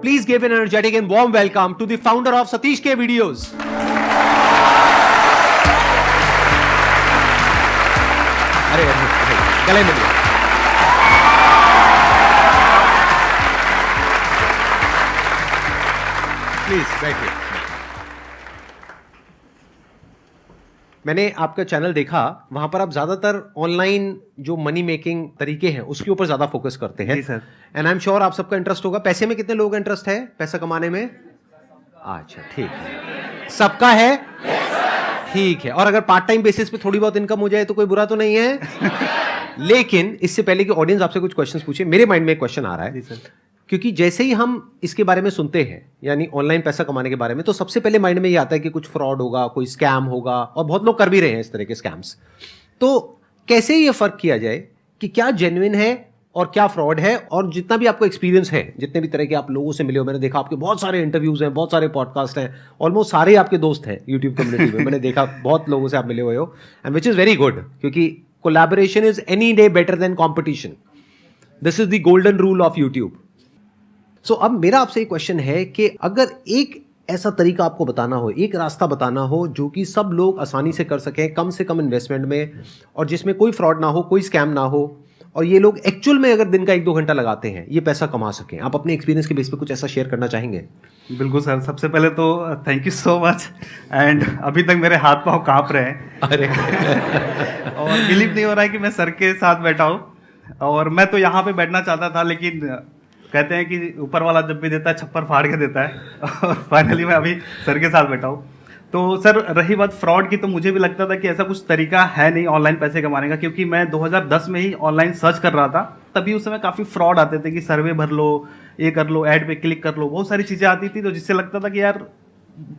Please give an energetic and warm welcome to the founder of Satish K Videos. अरे गले मिलिए. Please बैठिए. मैंने आपका चैनल देखा, वहां पर आप ज्यादातर ऑनलाइन जो मनी मेकिंग तरीके हैं उसके ऊपर ज्यादा फोकस करते हैं. जी sir. And I am sure आप सबका इंटरेस्ट होगा. पैसे में कितने लोगों का इंटरेस्ट है, पैसा कमाने में? अच्छा ठीक है, सबका है. ठीक है. और अगर पार्ट टाइम बेसिस पे थोड़ी बहुत इनकम हो जाए तो कोई बुरा तो नहीं है. लेकिन इससे पहले कि ऑडियंस आपसे कुछ क्वेश्चंस पूछे, मेरे माइंड में एक क्वेश्चन आ रहा है. जी सर. क्योंकि जैसे ही हम इसके बारे में सुनते हैं, यानी ऑनलाइन पैसा कमाने के बारे में, तो सबसे पहले माइंड में ये आता है कि कुछ फ्रॉड होगा, कोई स्कैम होगा, और बहुत लोग कर भी रहे हैं इस तरह के स्कैम्स. तो कैसे ये फर्क किया जाए कि क्या जेन्युइन है और क्या फ्रॉड है? और जितना भी आपको एक्सपीरियंस है, जितने भी तरह के आप लोगों से मिले हो, मैंने देखा आपके बहुत सारे इंटरव्यूज हैं, बहुत सारे पॉडकास्ट हैं, ऑलमोस्ट सारे आपके दोस्त हैं यूट्यूब कम्युनिटी में. मैंने देखा बहुत लोगों से आप मिले हुए हो, and which is very good, क्योंकि collaboration is any day better than competition. This is the golden rule of YouTube. So अब मेरा आपसे एक क्वेश्चन है कि अगर एक ऐसा तरीका आपको बताना हो, एक रास्ता बताना हो जो कि सब लोग आसानी से कर सकें, कम से कम इन्वेस्टमेंट में, और जिसमें कोई फ्रॉड ना हो, कोई स्कैम ना हो, और ये लोग एक्चुअल में अगर दिन का 1-2 घंटा लगाते हैं ये पैसा कमा सकें, आप अपने एक्सपीरियंस के बेस पे कुछ ऐसा शेयर करना चाहेंगे? बिल्कुल सर. सबसे पहले तो thank you so much. And अभी तक मेरे हाथ पाँव कांप रहे हैं. अरे और बिलीव नहीं हो रहा है कि मैं सर के साथ बैठा हूँ. और मैं तो यहाँ पे बैठना चाहता था, लेकिन कहते हैं कि ऊपर वाला जब भी देता है छप्पर फाड़ के देता है. और फाइनली मैं अभी सर के साथ बैठा हूँ. तो सर रही बात फ्रॉड की, तो मुझे भी लगता था कि ऐसा कुछ तरीका है नहीं ऑनलाइन पैसे कमाने का, क्योंकि मैं 2010 में ही ऑनलाइन सर्च कर रहा था. तभी उस समय काफ़ी फ्रॉड आते थे कि सर्वे भर लो, ये कर लो, ऐड पे क्लिक कर लो, बहुत सारी चीज़ें आती थी. तो जिससे लगता था कि यार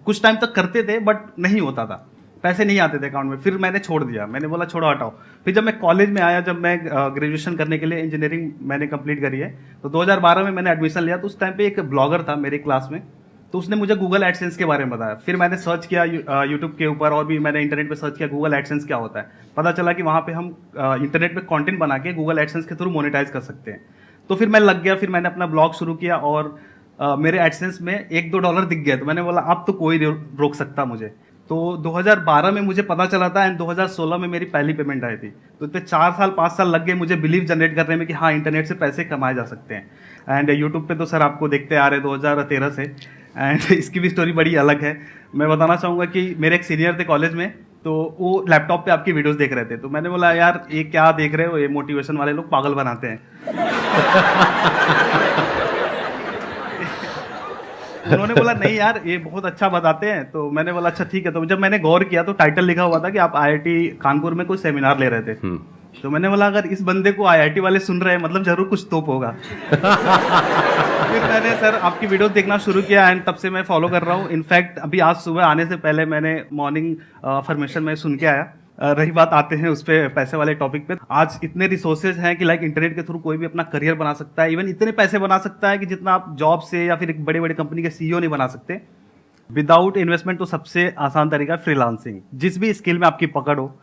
कुछ टाइम तक करते थे बट नहीं होता था, पैसे नहीं आते थे अकाउंट में. फिर मैंने छोड़ दिया, मैंने बोला छोड़ो हटाओ. फिर जब मैं कॉलेज में आया, जब मैं ग्रेजुएशन करने के लिए इंजीनियरिंग मैंने कंप्लीट करी है, तो 2012 में मैंने एडमिशन लिया. तो उस टाइम पे एक ब्लॉगर था मेरे क्लास में, तो उसने मुझे गूगल एडसेंस के बारे में बताया. फिर मैंने सर्च किया यूट्यूब के ऊपर, और भी मैंने इंटरनेट पे सर्च किया गूगल एडसेंस क्या होता है. पता चला कि वहाँ पे हम इंटरनेट पे कंटेंट बना के गूगल एडसेंस के थ्रू मोनेटाइज कर सकते हैं. तो फिर मैं लग गया. फिर मैंने अपना ब्लॉग शुरू किया, और मेरे एडसेंस में $1-2 दिख गया. तो मैंने बोला अब तो कोई रोक सकता मुझे. तो 2012 में मुझे पता चला था, एंड 2016 में मेरी पहली पेमेंट आई थी. तो इतने 4 साल 5 साल लग गए मुझे बिलीव जनरेट करने में कि हाँ इंटरनेट से पैसे कमाए जा सकते हैं. एंड यूट्यूब पे तो सर आपको देखते आ रहे 2013 से. एंड इसकी भी स्टोरी बड़ी अलग है. मैं बताना चाहूँगा कि मेरे एक सीनियर थे कॉलेज में, तो वो लैपटॉप पे आपकी वीडियोस देख रहे थे. तो मैंने बोला यार ये क्या देख रहे हो, ये मोटिवेशन वाले लोग पागल बनाते हैं. उन्होंने बोला नहीं यार ये बहुत अच्छा बताते हैं. तो मैंने बोला अच्छा ठीक है. तो जब मैंने गौर किया तो टाइटल लिखा हुआ था कि आप IIT कानपुर में कोई सेमिनार ले रहे थे. तो मैंने बोला अगर इस बंदे को IIT वाले सुन रहे हैं मतलब जरूर कुछ तोप होगा. फिर मैंने सर आपकी वीडियोस देखना शुरू किया, एंड तब से मैं फॉलो कर रहा हूँ. इनफैक्ट अभी आज सुबह आने से पहले मैंने मॉर्निंग फॉर्मेशन में सुन के आया. रही बात आते हैं उस पर पैसे वाले टॉपिक पे. आज इतने रिसोर्सेज हैं कि लाइक इंटरनेट के थ्रू कोई भी अपना करियर बना सकता है. इवन इतने पैसे बना सकता है कि जितना आप जॉब से या फिर एक बड़े बड़े कंपनी के CEO नहीं बना सकते विदाउट इन्वेस्टमेंट. तो सबसे आसान तरीका फ्रीलांसिंग. जिस भी स्किल में आपकी पकड़ हो,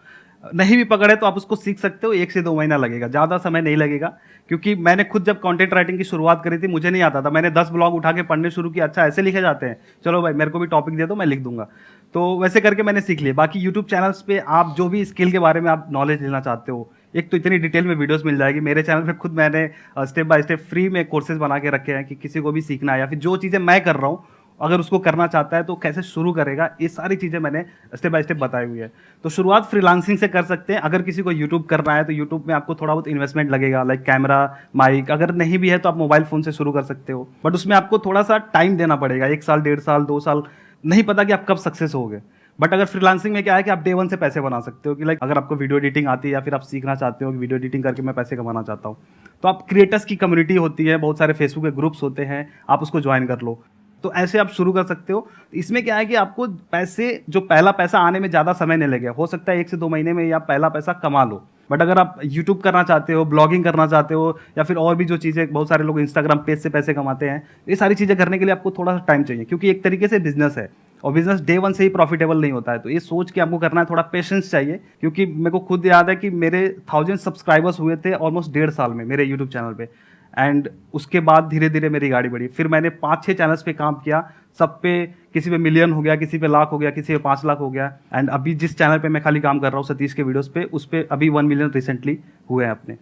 नहीं भी पकड़े तो आप उसको सीख सकते हो. 1 से 2 महीना लगेगा, ज़्यादा समय नहीं लगेगा. क्योंकि मैंने खुद जब कंटेंट राइटिंग की शुरुआत करी थी मुझे नहीं आता था. मैंने 10 ब्लॉग उठा के पढ़ने शुरू किया. अच्छा ऐसे लिखे जाते हैं, चलो भाई मेरे को भी टॉपिक दे दो मैं लिख दूंगा. तो वैसे करके मैंने सीख लिया. बाकी यूट्यूब चैनल्स पे आप जो भी स्किल के बारे में आप नॉलेज लेना चाहते हो, एक तो इतनी डिटेल में वीडियोस मिल जाएगी. मेरे चैनल पे खुद मैंने स्टेप बाय स्टेप फ्री में कोर्सेज बना के रखे हैं कि किसी को भी सीखना है या फिर जो चीज़ें मैं कर रहा हूँ अगर उसको करना चाहता है तो कैसे शुरू करेगा, ये सारी चीज़ें मैंने स्टेप बाय स्टेप बताई हुई है. तो शुरुआत फ्रीलांसिंग से कर सकते हैं. अगर किसी को यूट्यूब करना है तो यूट्यूब में आपको थोड़ा बहुत इन्वेस्टमेंट लगेगा, लाइक कैमरा, माइक. अगर नहीं भी है तो आप मोबाइल फ़ोन से शुरू कर सकते हो, बट उसमें आपको थोड़ा सा टाइम देना पड़ेगा. 1 साल, 1.5 साल, 2 साल, नहीं पता कि आप कब सक्सेस होगे. बट अगर फ्रीलांसिंग में क्या है कि आप डे 1 से पैसे बना सकते हो. कि लाइक अगर आपको वीडियो एडिटिंग आती है या फिर आप सीखना चाहते हो कि वीडियो एडिटिंग करके मैं पैसे कमाना चाहता हूँ, तो आप क्रिएटर्स की कम्युनिटी होती है, बहुत सारे फेसबुक के ग्रुप्स होते हैं, आप उसको ज्वाइन कर लो. तो ऐसे आप शुरू कर सकते हो. इसमें क्या है कि आपको पैसे, जो पहला पैसा आने में ज़्यादा समय नहीं लगेगा. हो सकता है 1 से 2 महीने में आप पहला पैसा कमा लो. बट अगर आप यूट्यूब करना चाहते हो, ब्लॉगिंग करना चाहते हो, या फिर और भी जो चीज़ें, बहुत सारे लोग इंस्टाग्राम पेज से पैसे कमाते हैं, ये सारी चीज़ें करने के लिए आपको थोड़ा सा टाइम चाहिए. क्योंकि एक तरीके से बिजनेस है और बिजनेस डे 1 से ही प्रॉफिटेबल नहीं होता है. तो ये सोच के आपको करना है, थोड़ा पेशेंस चाहिए. क्योंकि मेरे को खुद याद है कि मेरे 1000 सब्सक्राइबर्स हुए थे ऑलमोस्ट 1.5 साल में मेरे यूट्यूब चैनल पे. एंड उसके बाद धीरे धीरे मेरी गाड़ी बढ़ी। फिर मैंने 5-6 चैनल्स पे काम किया, सब पे किसी पे मिलियन हो गया, किसी पे लाख हो गया, किसी पे 5 लाख हो गया। एंड अभी जिस चैनल पे मैं खाली काम कर रहा हूँ सतीश के वीडियोस पे, उस पे अभी 1 मिलियन रिसेंटली हुए हैं अपने।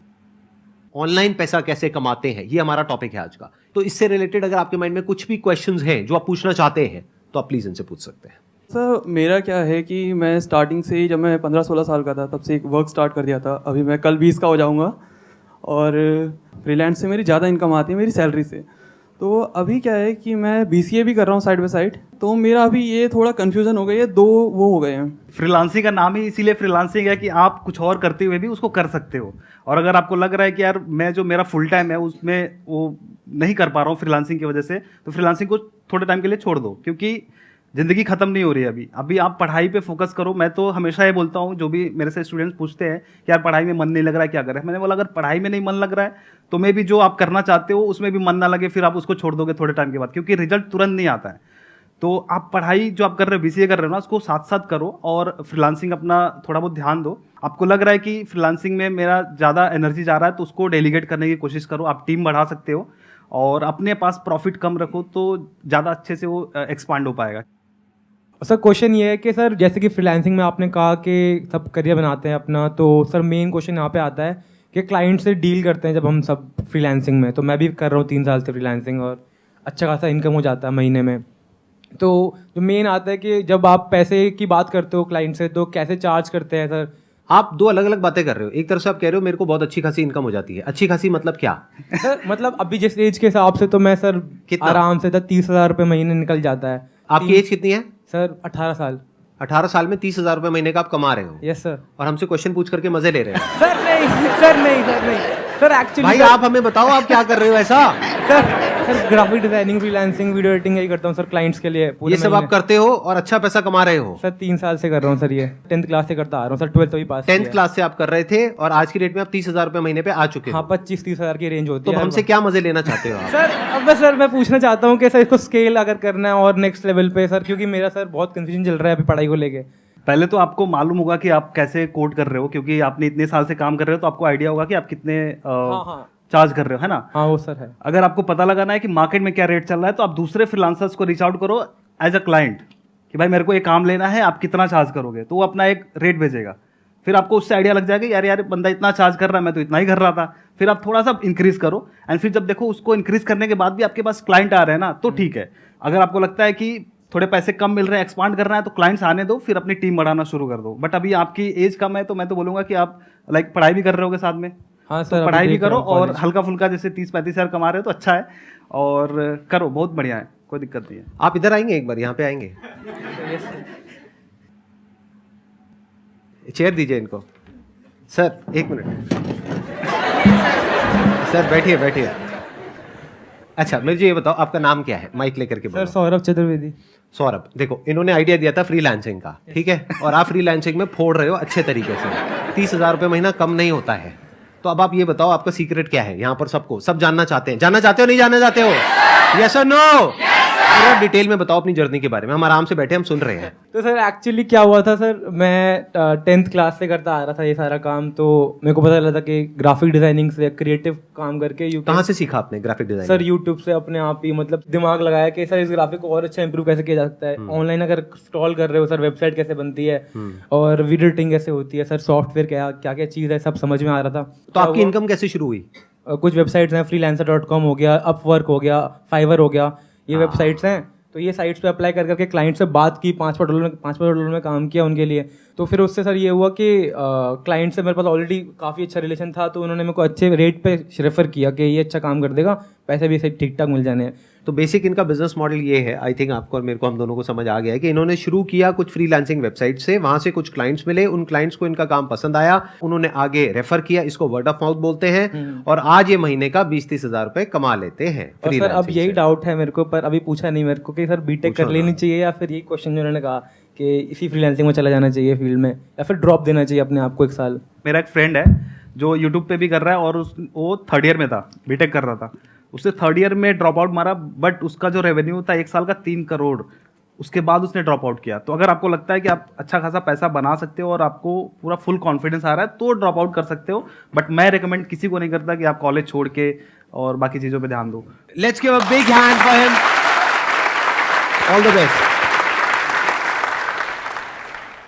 ऑनलाइन पैसा कैसे कमाते हैं, ये हमारा टॉपिक है आज का। तो इससे रिलेटेड अगर आपके माइंड में कुछ भी क्वेश्चंस हैं जो आप पूछना चाहते हैं तो आप प्लीज इनसे पूछ सकते हैं। सर मेरा क्या है कि मैं स्टार्टिंग से ही, जब मैं 15-16 साल का था तब से एक वर्क स्टार्ट कर दिया था। अभी मैं कल 20 का हो जाऊंगा और फ्रीलांस से मेरी ज़्यादा इनकम आती है मेरी सैलरी से। तो अभी क्या है कि मैं BCA भी कर रहा हूँ साइड बाय साइड, तो मेरा अभी ये थोड़ा कन्फ्यूज़न हो गई है, दो वो हो गए हैं। फ्रीलांसिंग का नाम ही इसीलिए फ्रीलांसिंग है कि आप कुछ और करते हुए भी उसको कर सकते हो। और अगर आपको लग रहा है कि यार मैं जो मेरा फुल टाइम है उसमें वो नहीं कर पा रहा हूँ फ्रीलांसिंग की वजह से, तो फ्रीलांसिंग को थोड़े टाइम के लिए छोड़ दो, क्योंकि ज़िंदगी ख़त्म नहीं हो रही है अभी आप पढ़ाई पे फोकस करो। मैं तो हमेशा ये बोलता हूँ, जो भी मेरे से स्टूडेंट्स पूछते हैं कि यार पढ़ाई में मन नहीं लग रहा है क्या करें, मैंने बोला अगर पढ़ाई में नहीं मन लग रहा है तो मे भी जो आप करना चाहते हो उसमें भी मन ना लगे, फिर आप उसको छोड़ दोगे थोड़े टाइम के बाद, क्योंकि रिजल्ट तुरंत नहीं आता है। तो आप पढ़ाई जो आप कर रहे हो, BCA कर रहे हो ना, उसको साथ साथ करो और फ्रीलांसिंग अपना थोड़ा बहुत ध्यान दो। आपको लग रहा है कि फ्रीलांसिंग में मेरा ज़्यादा एनर्जी जा रहा है तो उसको डेलीगेट करने की कोशिश करो। आप टीम बढ़ा सकते हो और अपने पास प्रॉफिट कम रखो तो ज़्यादा अच्छे से वो एक्सपांड हो पाएगा। सर क्वेश्चन ये है कि सर जैसे कि फ्रीलांसिंग में आपने कहा कि सब करियर बनाते हैं अपना, तो सर मेन क्वेश्चन यहाँ पे आता है कि क्लाइंट से डील करते हैं जब हम सब फ्रीलांसिंग में, तो मैं भी कर रहा हूँ 3 साल से फ्रीलांसिंग और अच्छा खासा इनकम हो जाता है महीने में। तो जो मेन आता है कि जब आप पैसे की बात करते हो क्लाइंट से तो कैसे चार्ज करते हैं सर? आप दो अलग अलग बातें कर रहे हो। एक तरफ से आप कह रहे हो मेरे को बहुत अच्छी खासी इनकम हो जाती है। अच्छी खासी मतलब क्या? सर मतलब अभी जिस एज के हिसाब से तो मैं सर कितना? आराम से 30,000 रुपये महीने निकल जाता है। आपकी एज कितनी है? सर 18 साल। 18 साल में 30,000 रुपये महीने का आप कमा रहे हो? Yes sir. और हमसे क्वेश्चन पूछ करके मजे ले रहे हैं? सर नहीं सर, नहीं सर, नहीं सर, एक्चुअली भाई आप हमें बताओ आप क्या कर रहे हो ऐसा? Sir graphic designing, freelancing, video editing यही करता हूँ सर क्लाइंट्स के लिए। ये सब आप करते हो और अच्छा पैसा कमा रहे हो? सर 3 साल से कर रहा हूँ सर, ये 10th क्लास से करता आ रहा हूँ सर, 12th भी पास 10th क्लास से आप कर रहे थे और आज की डेट में आप 30,000 रुपये महीने पे आ चुके हाँ हो। 25-30 हज़ार की रेंज होती तो है। हमसे क्या मजे लेना चाहते हो आप? सर अब बस सर मैं पूछना चाहता हूँ कि सर इसको स्केल अगर करना है और नेक्स्ट लेवल पे सर, क्योंकि मेरा सर बहुत कंफ्यूजन चल रहा है अभी पढ़ाई को लेके। पहले तो आपको मालूम होगा कि आप कैसे कोड कर रहे हो, क्योंकि आपने इतने साल से काम कर रहे हो तो आपको आइडिया होगा कि आप कितने हाँ। चार्ज कर रहे हो, है ना? हाँ वो सर है। अगर आपको पता लगाना है कि मार्केट में क्या रेट चल रहा है तो आप दूसरे फ्रीलांसर्स को रीच आउट करो एज अ क्लाइंट कि भाई मेरे को ये काम लेना है, आप कितना चार्ज करोगे, तो वो अपना एक रेट भेजेगा। फिर आपको उससे आइडिया लग जाएगा यार यार बंदा इतना चार्ज कर रहा है, मैं तो इतना ही कर रहा था। फिर आप थोड़ा सा इंक्रीज करो एंड फिर जब देखो उसको इंक्रीज करने के बाद भी आपके पास क्लाइंट आ रहे हैं ना, तो ठीक है। अगर आपको लगता है कि थोड़े पैसे कम मिल रहे हैं, एक्सपांड करना है, तो क्लाइंट्स आने दो, फिर अपनी टीम बढ़ाना शुरू कर दो। बट अभी आपकी एज कम है तो मैं तो बोलूंगा कि आप लाइक पढ़ाई भी कर रहे होगे साथ में। हाँ तो सर पढ़ाई भी करो और हल्का फुल्का जैसे 30-35 हज़ार कमा रहे हो तो अच्छा है, और करो, बहुत बढ़िया है, कोई दिक्कत नहीं है। आप इधर आएंगे एक बार, यहाँ पे आएंगे? चेयर दीजिए इनको। सर 1 मिनट सर, बैठिए बैठिए। अच्छा मुझे ये बताओ आपका नाम क्या है? माइक लेकर के सर बोलो। सौरभ चतुर्वेदी। सौरभ, देखो इन्होंने आइडिया दिया था फ्रीलांसिंग का, ठीक है, और आप फ्रीलांसिंग में फोड़ रहे हो अच्छे तरीके से। 30,000 रुपये महीना कम नहीं होता है। तो अब आप ये बताओ आपका सीक्रेट क्या है? यहाँ पर सबको सब जानना चाहते हैं। जानना चाहते हो नहीं जानना चाहते हो? यस और नो? पूरा डिटेल में बताओ अपनी जर्नी के बारे में। हम आराम से बैठे हम सुन रहे हैं। तो सर एक्चुअली क्या हुआ था सर, मैं 10th क्लास से करता आ रहा था ये सारा काम, तो मेरे को पता चला था कि ग्राफिक डिजाइनिंग से क्रिएटिव काम करके कहाँ से सीखा आपने ग्राफिक डिजाइन? सर यूट्यूब से अपने आप ही मतलब दिमाग लगाया कि सर इस ग्राफिक को और अच्छा इंप्रूव कैसे किया जा सकता है। ऑनलाइन अगर स्क्रॉल कर रहे हो सर, वेबसाइट कैसे बनती है और वीडियो एडिटिंग कैसे होती है सर, सॉफ्टवेयर क्या क्या क्या चीज़ है, सब समझ में आ रहा था। तो आपकी इनकम कैसे शुरू हुई? कुछ वेबसाइट्स हैं, freelancer.com हो गया, अपवर्क हो गया, फाइवर हो गया, ये वेबसाइट्स हैं। तो ये साइट्स पे अप्लाई कर करके क्लाइंट से बात की, $5 में काम किया उनके लिए। तो फिर उससे सर ये हुआ कि क्लाइंट से मेरे पास ऑलरेडी काफ़ी अच्छा रिलेशन था, तो उन्होंने मेरे को अच्छे रेट पे रेफर किया कि ये अच्छा काम कर देगा, पैसे भी इसे ठीक ठाक मिल जाने हैं। तो बेसिक इनका बिजनेस मॉडल ये है, आई थिंक आपको और मेरे को, हम दोनों को समझ आ गया है कि इन्होंने शुरू किया कुछ फ्रीलांसिंग वेबसाइट से, वहां से कुछ क्लाइंट्स मिले, उन क्लाइंट्स को इनका काम पसंद आया, उन्होंने आगे रेफर किया, इसको वर्ड ऑफ माउथ बोलते हैं, और आज ये महीने का 20-30 हज़ार रुपए कमा लेते हैं। और सर अब यही डाउट है मेरे को, पर अभी पूछा नहीं मेरे को कि सर बीटेक कर लेनी चाहिए या फिर ये क्वेश्चन जो उन्होंने कहा कि इसी फ्रीलांसिंग में चला जाना चाहिए फील्ड में, या फिर ड्रॉप देना चाहिए अपने आप को 1 साल। मेरा एक फ्रेंड है जो यूट्यूब पे भी कर रहा है और वो 3rd ईयर में था, बीटेक कर रहा था। उसने 3rd ईयर में ड्रॉप आउट मारा, बट उसका जो रेवेन्यू था 1 साल का 3 करोड़, उसके बाद उसने ड्रॉप आउट किया। तो अगर आपको लगता है कि आप अच्छा खासा पैसा बना सकते हो और आपको पूरा फुल कॉन्फिडेंस आ रहा है तो ड्रॉप आउट कर सकते हो, बट मैं रिकमेंड किसी को नहीं करता कि आप कॉलेज छोड़ के और बाकी चीज़ों पे ध्यान दो। Let's give a big hand for him, all the best.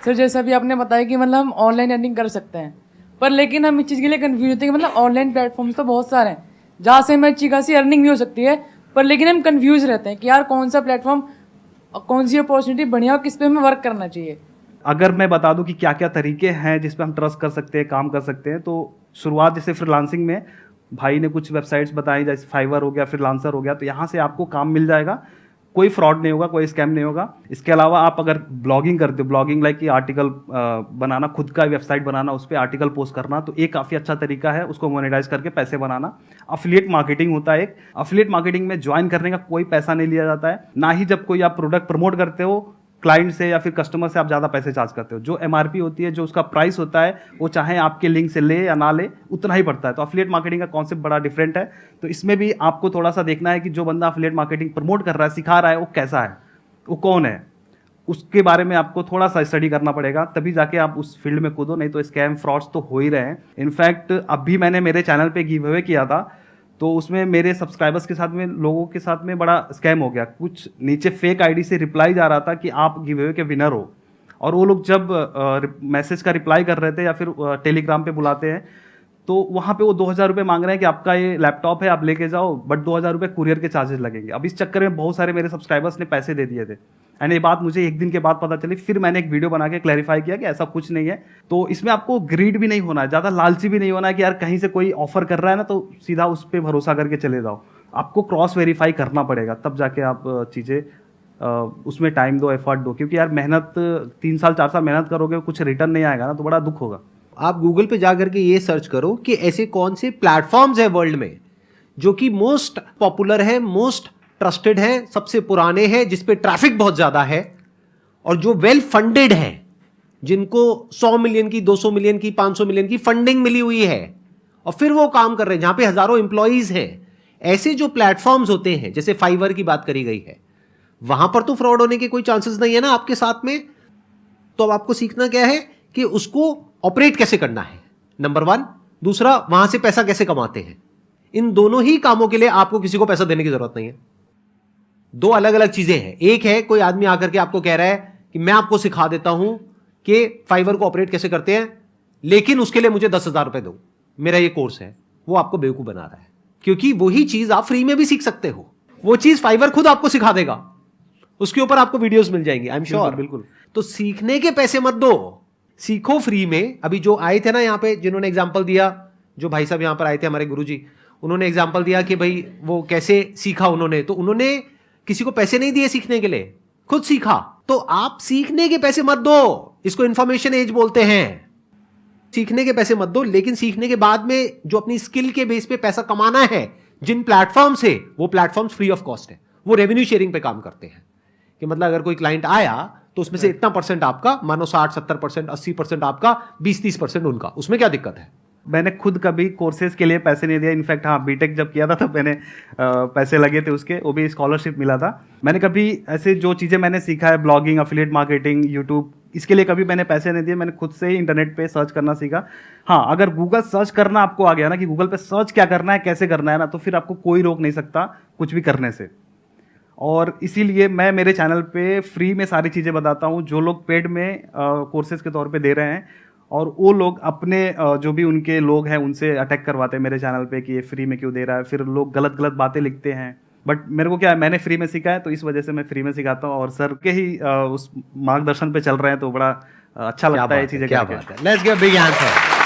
Sir जैसा भी आपने बताया कि मतलब हम ऑनलाइन अर्निंग कर सकते हैं, पर लेकिन हम इस चीज़ के लिए कंफ्यूज होते हैं कि मतलब ऑनलाइन प्लेटफॉर्म्स तो बहुत सारे हैं जहाँ से हमें अच्छी खासी अर्निंग भी हो सकती है, पर लेकिन हम कंफ्यूज रहते हैं कि यार कौन सा प्लेटफॉर्म, कौन सी अपॉर्चुनिटी बढ़िया और किस पे हमें वर्क करना चाहिए। अगर मैं बता दूं कि क्या क्या तरीके हैं जिस पे हम ट्रस्ट कर सकते हैं, काम कर सकते हैं, तो शुरुआत जैसे फ्रीलांसिंग में भाई ने कुछ वेबसाइट्स बताई, जैसे फाइवर हो गया, फ्रीलांसर हो गया, तो यहाँ से आपको काम मिल जाएगा, कोई फ्रॉड नहीं होगा, कोई स्कैम नहीं होगा। इसके अलावा आप अगर ब्लॉगिंग करते हो, ब्लॉगिंग लाइक कि आर्टिकल बनाना, खुद का वेबसाइट बनाना, उस पर आर्टिकल पोस्ट करना, तो एक काफ़ी अच्छा तरीका है उसको मोनेटाइज करके पैसे बनाना। अफिलिएट मार्केटिंग होता है एक, अफिलिएट मार्केटिंग में ज्वाइन करने का कोई पैसा नहीं लिया जाता है, ना ही जब कोई आप प्रोडक्ट प्रमोट करते हो क्लाइंट से या फिर कस्टमर से आप ज़्यादा पैसे चार्ज करते हो। जो एमआरपी होती है, जो उसका प्राइस होता है, वो चाहे आपके लिंक से ले या ना ले उतना ही पड़ता है। तो अफिलिएट मार्केटिंग का कॉन्सेप्ट बड़ा डिफरेंट है। तो इसमें भी आपको थोड़ा सा देखना है कि जो बंदा अफिलिएट मार्केटिंग प्रमोट कर रहा है, सिखा रहा है, वो कैसा है, वो कौन है, उसके बारे में आपको थोड़ा सा स्टडी करना पड़ेगा, तभी जाके आप उस फील्ड में कूदो, नहीं तो स्कैम फ्रॉड्स तो हो ही रहे हैं। इनफैक्ट अभी मैंने मेरे चैनल पे गिव अवे किया था, तो उसमें मेरे सब्सक्राइबर्स के साथ में, लोगों के साथ में बड़ा स्कैम हो गया। कुछ नीचे फेक आईडी से रिप्लाई जा रहा था कि आप गिव अवे के विनर हो, और वो लोग जब मैसेज का रिप्लाई कर रहे थे या फिर टेलीग्राम पे बुलाते हैं, तो वहाँ पे वो 2000 रुपये मांग रहे हैं कि आपका ये लैपटॉप है, आप लेके जाओ, बट 2000 रुपये कुरियर के चार्जेस लगेंगे। अब इस चक्कर में बहुत सारे मेरे सब्सक्राइबर्स ने पैसे दे दिए थे, एंड ये बात मुझे एक दिन के बाद पता चली। फिर मैंने एक वीडियो बना के क्लैरिफाई किया कि ऐसा कुछ नहीं है। तो इसमें आपको ग्रीड भी नहीं होना है, ज़्यादा लालची भी नहीं होना है कि यार कहीं से कोई ऑफर कर रहा है ना तो सीधा उस पर भरोसा करके चले जाओ। आपको क्रॉस वेरीफाई करना पड़ेगा, तब जाके आप चीज़ें उसमें टाइम दो, एफर्ट दो, क्योंकि यार मेहनत 3 साल 4 साल मेहनत करोगे, कुछ रिटर्न नहीं आएगा ना तो बड़ा दुख होगा। आप गूगल पे जा करके ये सर्च करो कि ऐसे कौन से प्लेटफॉर्म्स है वर्ल्ड में जो कि मोस्ट पॉपुलर है, मोस्ट ट्रस्टेड है, सबसे पुराने हैं, जिसपे ट्रैफिक बहुत ज्यादा है और जो वेल फंडेड है, जिनको 100 मिलियन की, 200 मिलियन की, 500 मिलियन की फंडिंग मिली हुई है और फिर वो काम कर रहे हैं, जहां पे हजारों एम्प्लॉइज हैं। ऐसे जो प्लेटफॉर्म्स होते हैं, जैसे फाइवर की बात करी गई है, वहां पर तो फ्रॉड होने के कोई चांसेस नहीं है ना आपके साथ में। तो अब आपको सीखना क्या है कि उसको ऑपरेट कैसे करना है, नंबर 1। दूसरा, वहां से पैसा कैसे कमाते हैं। इन दोनों ही कामों के लिए आपको किसी को पैसा देने की जरूरत नहीं है। 2 अलग अलग चीजें हैं। एक है कोई आदमी आकर के आपको कह रहा है कि मैं आपको सिखा देता हूं कि फाइवर को ऑपरेट कैसे करते हैं, लेकिन उसके लिए मुझे 10,000 रुपए दो, मेरा ये कोर्स है। वो आपको बेवकूफ बना रहा है, क्योंकि वही चीज आप फ्री में भी सीख सकते हो। वो चीज फाइवर खुद आपको सिखा देगा, उसके ऊपर आपको वीडियोस मिल जाएंगे, आई एम श्योर। बिल्कुल। तो सीखने के पैसे मत दो, सीखो फ्री में। अभी जो आए थे ना यहाँ पे, जिन्होंने एग्जाम्पल दिया, जो भाई साहब यहाँ पर आए थे हमारे गुरुजी, उन्होंने एग्जाम्पल दिया कि भाई वो कैसे सीखा उन्होंने। तो उन्होंने किसी को पैसे नहीं दिए सीखने के लिए, खुद सीखा। तो आप सीखने के पैसे मत दो, इसको इंफॉर्मेशन एज बोलते हैं। सीखने के पैसे मत दो, लेकिन सीखने के बाद में जो अपनी स्किल के बेस पे पैसा कमाना है, जिन प्लेटफॉर्म से, वो प्लेटफॉर्म्स फ्री ऑफ कॉस्ट है। वो रेवेन्यू शेयरिंग पे काम करते हैं कि मतलब अगर कोई क्लाइंट आया तो उसमें से इतना परसेंट आपका, मानो 60-70%, 80% आपका, 20-30% उनका, उसमें क्या दिक्कत है। मैंने खुद कभी कोर्सेज के लिए पैसे नहीं दिया। इनफैक्ट हाँ, बीटेक जब किया था तो मैंने पैसे लगे थे उसके, वो भी स्कॉलरशिप मिला था। मैंने कभी ऐसे जो चीज़ें मैंने सीखा है, ब्लॉगिंग, अफिलिएट मार्केटिंग, यूट्यूब, इसके लिए कभी मैंने पैसे नहीं दिए। मैंने खुद से ही इंटरनेट पे सर्च करना सीखा। हाँ, अगर गूगल सर्च करना आपको आ गया ना कि गूगल पे सर्च क्या करना है, कैसे करना है ना, तो फिर आपको कोई रोक नहीं सकता कुछ भी करने से। और इसीलिए मैं मेरे चैनल पे फ्री में सारी चीज़ें बताता हूँ। जो लोग पेड में कोर्सेज के तौर पे दे रहे हैं, और वो लोग अपने जो भी उनके लोग हैं उनसे अटैक करवाते हैं मेरे चैनल पे कि ये फ्री में क्यों दे रहा है। फिर लोग गलत गलत बातें लिखते हैं, बट मेरे को क्या है, मैंने फ्री में सीखा है, तो इस वजह से मैं फ्री में सिखाता हूँ। और सर के ही उस मार्गदर्शन पे चल रहे हैं, तो बड़ा अच्छा लगता है ये चीज़ें। क्या बात है, let's give a big answer.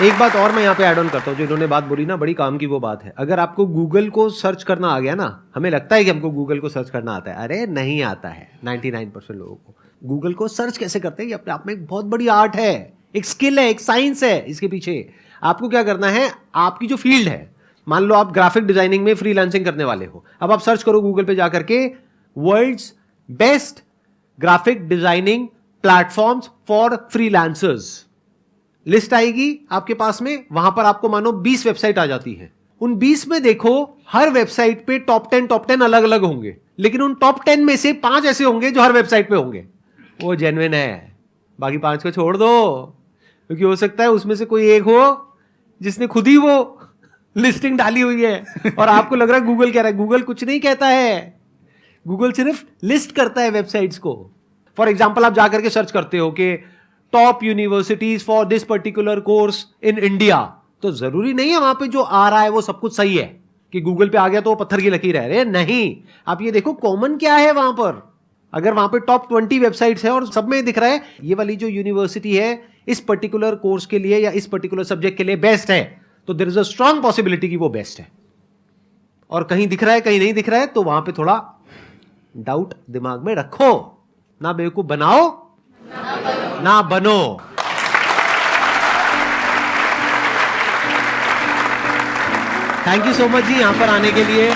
एक बात और मैं यहाँ पे ऐड ऑन करता हूँ, जो इन्होंने बात बोली ना, बड़ी काम की वो बात है। अगर आपको गूगल को सर्च करना आ गया ना, हमें लगता है कि हमको गूगल को सर्च करना आता है, अरे नहीं आता है 99% लोगों को। गूगल को सर्च कैसे करते हैं, ये अपने आप में एक बहुत बड़ी आर्ट है, एक स्किल है, एक साइंस है इसके पीछे। आपको क्या करना है, आपकी जो फील्ड है, मान लो आप ग्राफिक डिजाइनिंग में फ्रीलांसिंग करने वाले हो, अब आप सर्च करो गूगल पे जाकर के world's best graphic designing platforms for freelancers, list आएगी आपके पास में। वहां पर आपको मानो 20 वेबसाइट आ जाती है, उन 20 में देखो हर वेबसाइट पे टॉप 10 अलग अलग होंगे, लेकिन उन टॉप 10 में से 5 ऐसे होंगे जो हर वेबसाइट पे होंगे, वो जेन्युइन है। बाकी 5 को छोड़ दो, क्योंकि हो सकता है उसमें से कोई एक हो जिसने खुद ही वो लिस्टिंग डाली हुई है और आपको लग रहा है गूगल कह रहा है। गूगल कुछ नहीं कहता है, गूगल सिर्फ लिस्ट करता है वेबसाइट्स को। फॉर एग्जाम्पल आप जाकर के सर्च करते हो कि top universities for this particular course in India, तो जरूरी नहीं है वहां पे जो आ रहा है वो सब कुछ सही है कि गूगल पे आ गया तो वो पत्थर की लकीर है। नहीं, आप ये देखो कॉमन क्या है वहां पर। अगर वहां पे टॉप 20 वेबसाइट्स है और सब में दिख रहा है ये वाली जो यूनिवर्सिटी है इस पर्टिकुलर कोर्स के लिए या इस पर्टिकुलर सब्जेक्ट के लिए बेस्ट है, तो there is a strong possibility कि वो बेस्ट है। और कहीं दिख रहा है कहीं नहीं दिख रहा है, तो वहां पे थोड़ा डाउट दिमाग में रखो। ना बेवकूफ बनाओ ना बनो। थैंक यू सो मच जी यहां पर आने के लिए।